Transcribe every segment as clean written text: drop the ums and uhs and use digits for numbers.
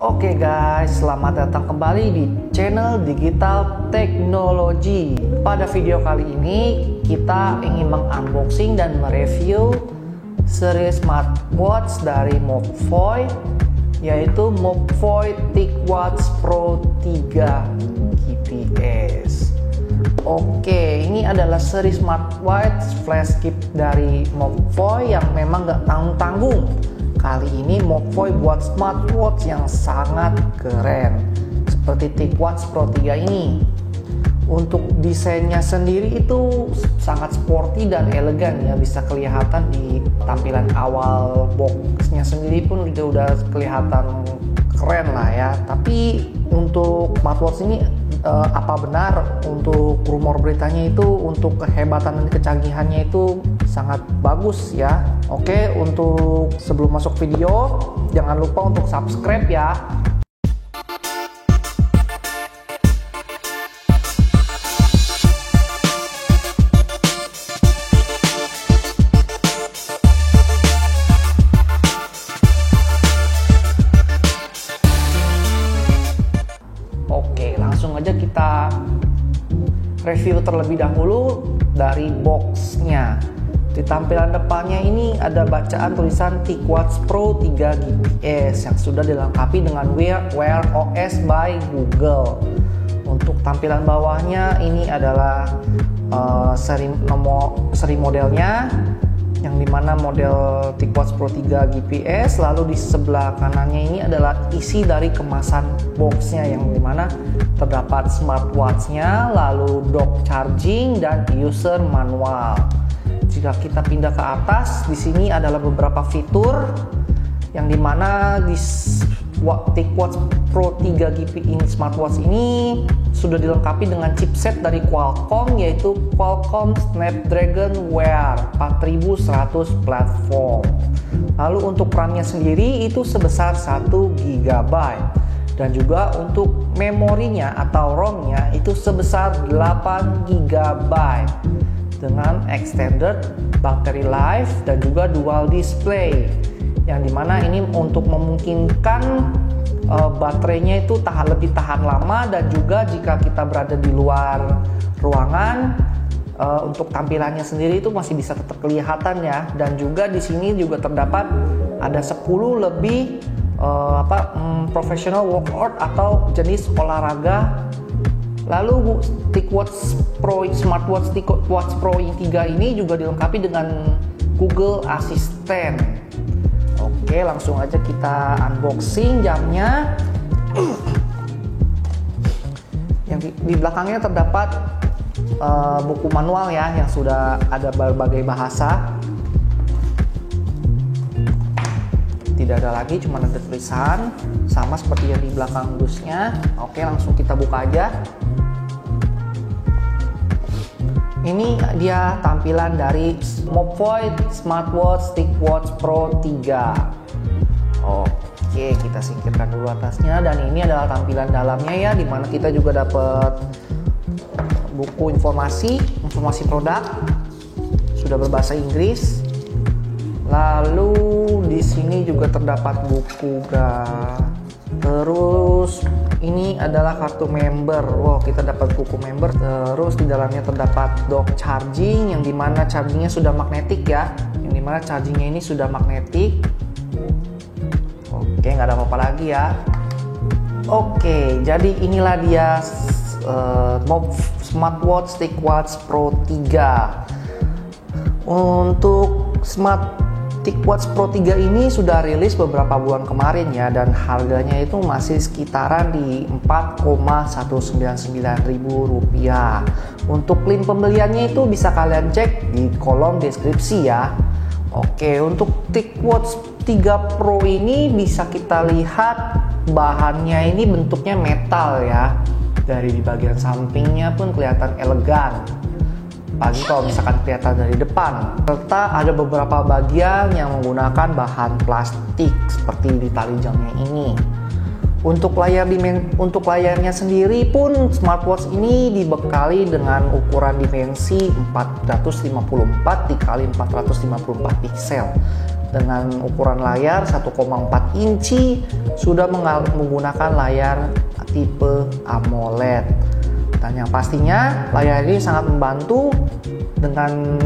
Oke guys, selamat datang kembali di channel Digital Teknologi. Pada video kali ini kita ingin mengunboxing dan mereview seri smartwatch dari Mobvoi, yaitu Mobvoi TicWatch Pro 3 GPS. Oke, ini adalah seri smartwatch flagship dari Mobvoi yang memang gak tanggung-tanggung. Kali ini Mobvoi buat smartwatch yang sangat keren seperti TicWatch Pro 3 ini. Untuk desainnya sendiri itu sangat sporty dan elegan ya, bisa kelihatan di tampilan awal boxnya sendiri pun udah kelihatan keren lah ya. Tapi untuk smartwatch ini apa benar untuk rumor beritanya itu untuk kehebatan dan kecanggihannya itu sangat bagus ya. Oke, untuk sebelum masuk video jangan lupa untuk subscribe ya. Oke, langsung aja kita review terlebih dahulu dari boxnya. Di tampilan depannya ini ada bacaan tulisan TicWatch Pro 3 GPS yang sudah dilengkapi dengan Wear OS by Google. Untuk tampilan bawahnya ini adalah seri modelnya, yang dimana model TicWatch Pro 3 GPS. Lalu di sebelah kanannya ini adalah isi dari kemasan boxnya, yang dimana terdapat smartwatchnya, lalu dock charging dan user manual. Jika kita pindah ke atas, di sini adalah beberapa fitur yang dimana di TicWatch Pro 3 GPS ini smartwatch ini sudah dilengkapi dengan chipset dari Qualcomm, yaitu Qualcomm Snapdragon Wear 4100 platform. Lalu untuk RAM-nya sendiri itu sebesar 1 GB, dan juga untuk memorinya atau ROM-nya itu sebesar 8 GB dengan extended battery life dan juga dual display, yang dimana ini untuk memungkinkan baterainya itu lebih tahan lama, dan juga jika kita berada di luar ruangan untuk tampilannya sendiri itu masih bisa tetap kelihatan ya. Dan juga di sini juga terdapat ada 10 lebih professional workout atau jenis olahraga. Lalu TicWatch Pro smartwatch TicWatch Pro 3 ini juga dilengkapi dengan Google Assistant. Oke, langsung aja kita unboxing jamnya. Yang di belakangnya terdapat buku manual ya, yang sudah ada berbagai bahasa. Tidak ada lagi, cuma ada tulisan sama seperti yang di belakang dusnya. Oke, langsung kita buka aja. Ini dia tampilan dari Mobvoi smartwatch TicWatch Pro 3. Oke, kita singkirkan dulu atasnya, dan ini adalah tampilan dalamnya ya, dimana kita juga dapat buku informasi produk sudah berbahasa Inggris. Lalu di sini juga terdapat buku terus ini adalah kartu member. Wow, kita dapat buku member. Terus di dalamnya terdapat dock charging, yang dimana chargingnya sudah magnetik ya, yang dimana chargingnya ini sudah magnetik. Oke, nggak ada apa-apa lagi ya. Oke, jadi inilah dia smartwatch TicWatch Pro 3. Untuk TicWatch Pro 3 ini sudah rilis beberapa bulan kemarin ya, dan harganya itu masih sekitaran di Rp4.199.000. Untuk link pembeliannya itu bisa kalian cek di kolom deskripsi ya. Oke, untuk TicWatch 3 Pro ini bisa kita lihat bahannya ini bentuknya metal ya. Dari di bagian sampingnya pun kelihatan elegan, apalagi kalau misalkan kelihatan dari depan. Serta ada beberapa bagian yang menggunakan bahan plastik seperti di tali jamnya ini. Untuk layarnya sendiri pun smartwatch ini dibekali dengan ukuran dimensi 454 x 454 pixel. dengan ukuran layar 1,4 inci, sudah menggunakan layar tipe AMOLED. Dan yang pastinya layar ini sangat membantu dengan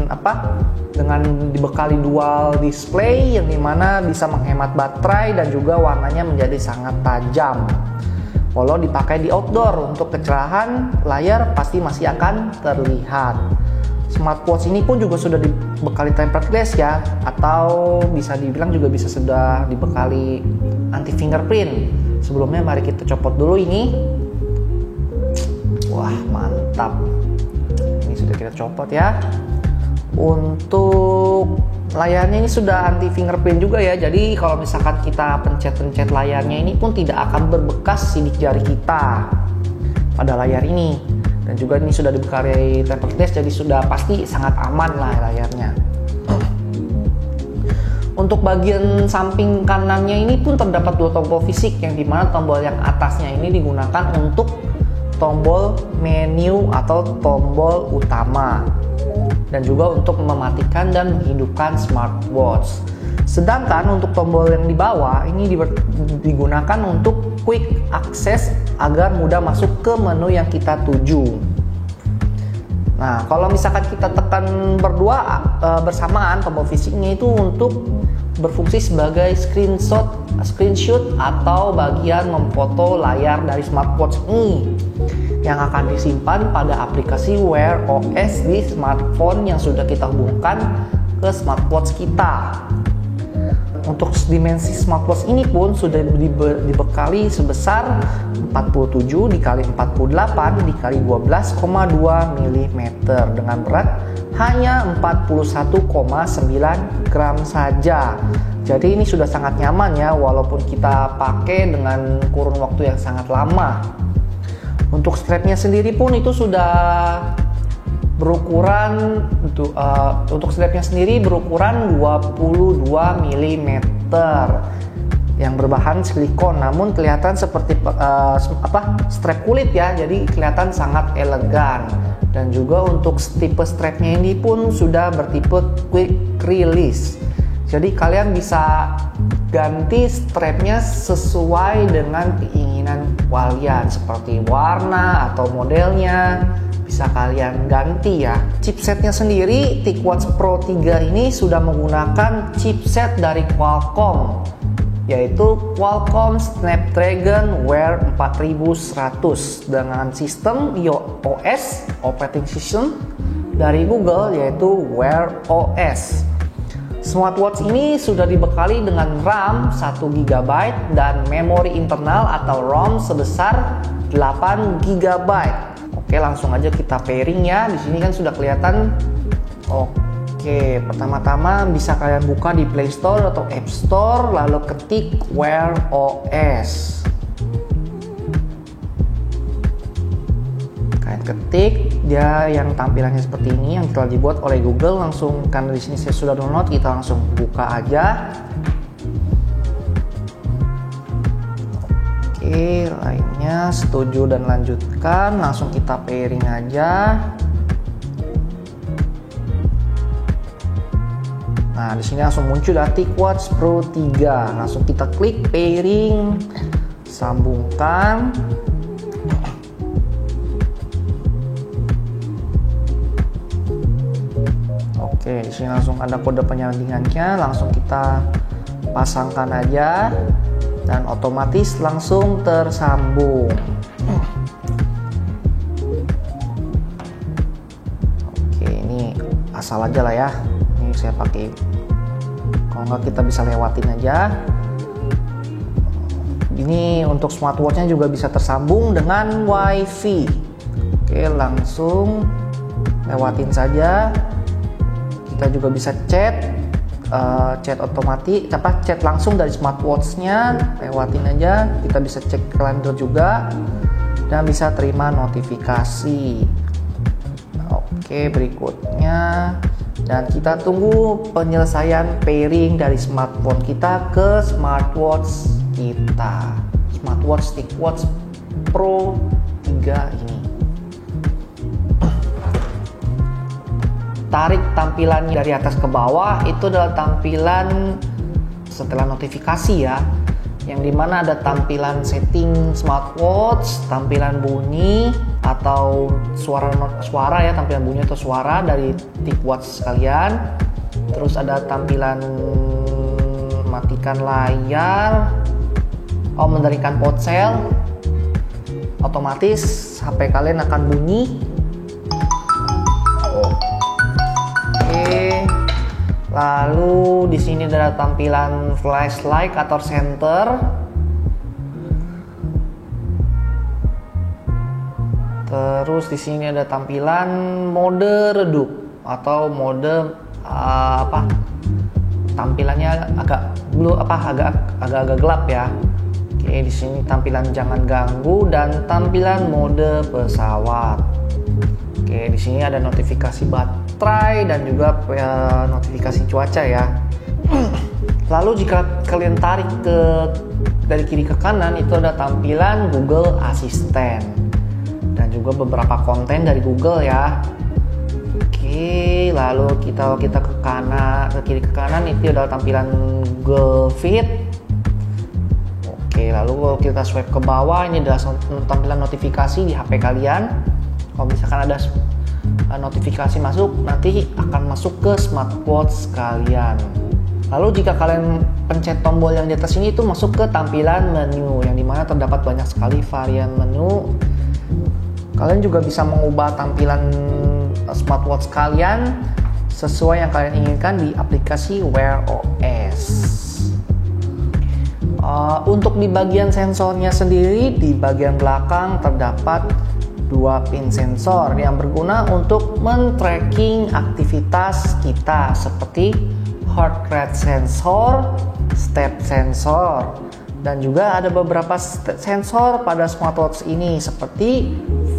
dengan dibekali dual display yang dimana bisa menghemat baterai dan juga warnanya menjadi sangat tajam. Walau dipakai di outdoor, untuk kecerahan layar pasti masih akan terlihat. Smartwatch ini pun juga sudah dibekali tempered glass ya, atau bisa dibilang juga bisa sudah dibekali anti fingerprint. Sebelumnya mari kita copot dulu ini. Wah, mantap. Ini sudah kita copot ya. Untuk layarnya ini sudah anti fingerprint juga ya, jadi kalau misalkan kita pencet-pencet layarnya ini pun tidak akan berbekas sidik jari kita pada layar ini. Dan juga ini sudah dibekali tempered glass, jadi sudah pasti sangat aman lah layarnya. Untuk bagian samping kanannya ini pun terdapat dua tombol fisik, yang dimana tombol yang atasnya ini digunakan untuk tombol menu atau tombol utama, dan juga untuk mematikan dan menghidupkan smartwatch. Sedangkan untuk tombol yang di bawah ini digunakan untuk quick access agar mudah masuk ke menu yang kita tuju. Nah, kalau misalkan kita tekan berdua bersamaan, tombol fisiknya itu untuk berfungsi sebagai screenshot atau bagian memfoto layar dari smartwatch ini, yang akan disimpan pada aplikasi Wear OS di smartphone yang sudah kita hubungkan ke smartwatch kita. Untuk dimensi smartwatch ini pun sudah dibekali sebesar 47 dikali 48 dikali 12,2 mm dengan berat hanya 41,9 gram saja. Jadi ini sudah sangat nyaman ya, walaupun kita pakai dengan kurun waktu yang sangat lama. Untuk strapnya sendiri pun itu sudah berukuran untuk strapnya sendiri berukuran 22 mm yang berbahan silikon, namun kelihatan seperti strap kulit ya, jadi kelihatan sangat elegan. Dan juga untuk tipe strapnya ini pun sudah bertipe quick release, jadi kalian bisa ganti strapnya sesuai dengan keinginan kalian, seperti warna atau modelnya bisa kalian ganti ya. Chipsetnya sendiri TicWatch Pro 3 ini sudah menggunakan chipset dari Qualcomm, yaitu Qualcomm Snapdragon Wear 4100 dengan sistem iOS operating system dari Google, yaitu Wear OS. Smartwatch ini sudah dibekali dengan RAM 1 GB dan memori internal atau ROM sebesar 8 GB. Oke, langsung aja kita pairing ya. Di sini kan sudah kelihatan. Oke, pertama-tama bisa kalian buka di Play Store atau App Store, lalu ketik Wear OS. Kalian ketik, dia yang tampilannya seperti ini yang telah dibuat oleh Google. Langsung, karena di sini saya sudah download, kita langsung buka aja. Oke, lainnya setuju dan lanjutkan. Langsung kita pairing aja. Nah, di sini langsung muncul TicWatch Pro 3. Langsung kita klik pairing, sambungkan. Oke, di sini langsung ada kode penyandingannya. Langsung kita pasangkan aja. Dan otomatis langsung tersambung. Oke, ini asal aja lah ya. Ini saya pakai, kalau nggak kita bisa lewatin aja. Ini untuk smartwatchnya juga bisa tersambung dengan WiFi. Oke, langsung lewatin saja. Kita juga bisa chat otomatis, chat langsung dari smartwatchnya, lewatin aja. Kita bisa cek kalender juga dan bisa terima notifikasi. Oke, berikutnya, dan kita tunggu penyelesaian pairing dari smartphone kita ke smartwatch kita, smartwatch TicWatch Pro 3 ini. Tarik tampilannya dari atas ke bawah, itu adalah tampilan setelan notifikasi ya, yang dimana ada tampilan setting smartwatch, tampilan bunyi atau suara ya, tampilan bunyi atau suara dari TicWatch kalian. Terus ada tampilan matikan layar, menerikan ponsel, otomatis HP kalian akan bunyi. Oke. Lalu di sini ada tampilan flashlight atau center. Terus di sini ada tampilan mode redup atau mode tampilannya agak gelap ya. Oke, di sini tampilan jangan ganggu dan tampilan mode pesawat. Oke, di sini ada notifikasi baterai dan juga notifikasi cuaca ya. Lalu jika kalian tarik dari kiri ke kanan, itu ada tampilan Google Assistant dan juga beberapa konten dari Google ya. Oke, lalu kita ke kiri ke kanan itu adalah tampilan Google Fit. Oke, lalu kalau kita swipe ke bawah, ini adalah tampilan notifikasi di HP kalian. Kalau misalkan ada notifikasi masuk, nanti akan masuk ke smartwatch kalian. Lalu jika kalian pencet tombol yang di atas ini, itu masuk ke tampilan menu, yang dimana terdapat banyak sekali varian menu. Kalian juga bisa mengubah tampilan smartwatch kalian sesuai yang kalian inginkan di aplikasi Wear OS. Untuk di bagian sensornya sendiri, di bagian belakang terdapat 2 pin sensor yang berguna untuk men-tracking aktivitas kita seperti heart rate sensor, step sensor, dan juga ada beberapa sensor pada smartwatch ini seperti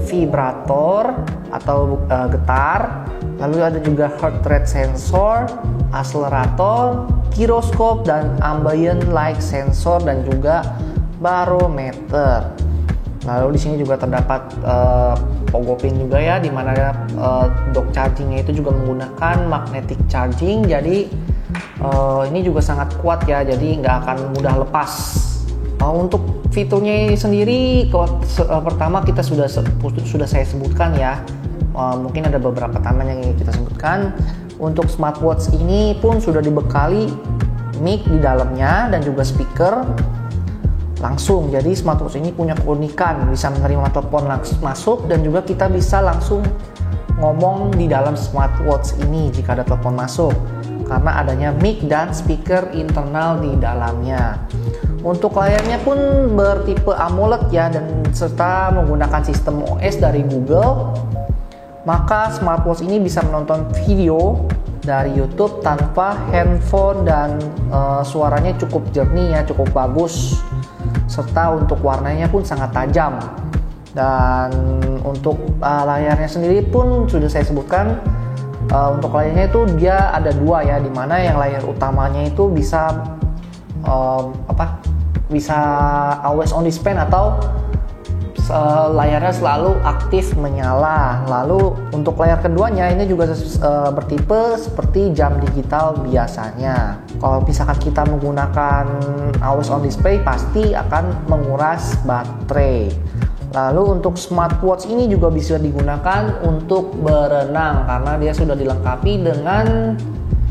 vibrator atau getar, lalu ada juga heart rate sensor, akselerator, giroskop, dan ambient light sensor, dan juga barometer. Lalu di sini juga terdapat pogo pin juga ya, di mana dock chargingnya itu juga menggunakan magnetic charging. Jadi ini juga sangat kuat ya, jadi nggak akan mudah lepas. Untuk fiturnya sendiri, pertama kita sudah saya sebutkan ya. Mungkin ada beberapa tambahan yang ingin kita sebutkan. Untuk smartwatch ini pun sudah dibekali mic di dalamnya dan juga speaker langsung. Jadi smartwatch ini punya keunikan, bisa menerima telepon langsung masuk, dan juga kita bisa langsung ngomong di dalam smartwatch ini jika ada telepon masuk, karena adanya mic dan speaker internal di dalamnya. Untuk layarnya pun bertipe AMOLED ya, dan serta menggunakan sistem OS dari Google. Maka smartwatch ini bisa menonton video dari YouTube tanpa handphone, dan suaranya cukup jernih ya, cukup bagus. Serta untuk warnanya pun sangat tajam. Dan untuk layarnya sendiri pun sudah saya sebutkan. Untuk layarnya itu dia ada 2 ya, dimana yang layar utamanya itu bisa bisa always on display atau layarnya selalu aktif menyala. Lalu untuk layar keduanya ini juga bertipe seperti jam digital biasanya. Kalau misalkan kita menggunakan always on display, pasti akan menguras baterai. Lalu untuk smartwatch ini juga bisa digunakan untuk berenang, karena dia sudah dilengkapi dengan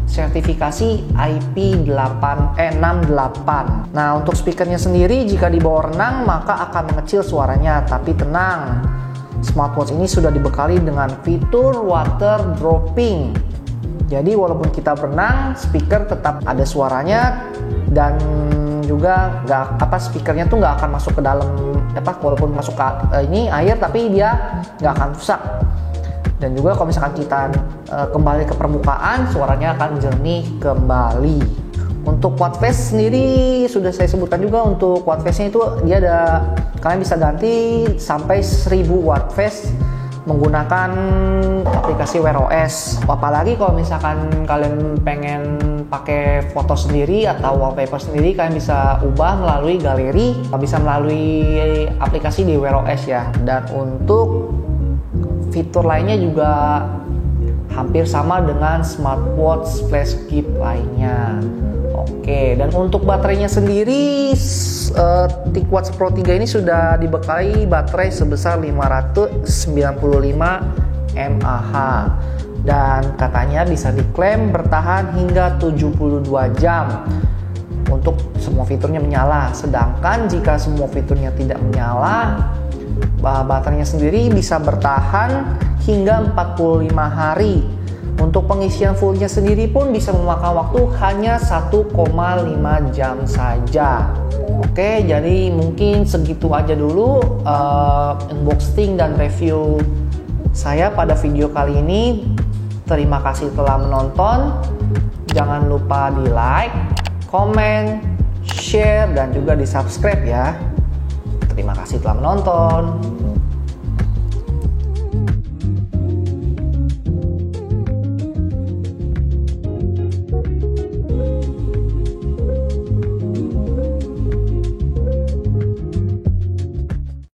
sertifikasi IP68. Nah, untuk speakernya sendiri, jika dibawa renang maka akan mengecil suaranya, tapi tenang, smartwatch ini sudah dibekali dengan fitur water dropping. Jadi walaupun kita berenang, speaker tetap ada suaranya, dan juga speakernya tuh nggak akan masuk ke dalam walaupun masuk ke ini air, tapi dia nggak akan rusak. Dan juga kalau misalkan kita kembali ke permukaan, suaranya akan jernih kembali. Untuk watt face sendiri sudah saya sebutkan juga. Untuk watt face-nya itu dia kalian bisa ganti sampai 1000 watt face menggunakan aplikasi Wear OS. Apalagi kalau misalkan kalian pengen pakai foto sendiri atau wallpaper sendiri, kalian bisa ubah melalui galeri, bisa melalui aplikasi di Wear OS ya. Dan untuk fitur lainnya juga hampir sama dengan smartwatch flagship lainnya. Oke, dan untuk baterainya sendiri ThinkWatch Pro 3 ini sudah dibekali baterai sebesar 595 mAh dan katanya bisa diklaim bertahan hingga 72 jam untuk semua fiturnya menyala. Sedangkan jika semua fiturnya tidak menyala, baterainya sendiri bisa bertahan hingga 45 hari. Untuk pengisian fullnya sendiri pun bisa memakan waktu hanya 1,5 jam saja. Oke, jadi mungkin segitu aja dulu unboxing dan review saya pada video kali ini. Terima kasih telah menonton. Jangan lupa di like, komen, share, dan juga di subscribe ya. Terima kasih telah menonton.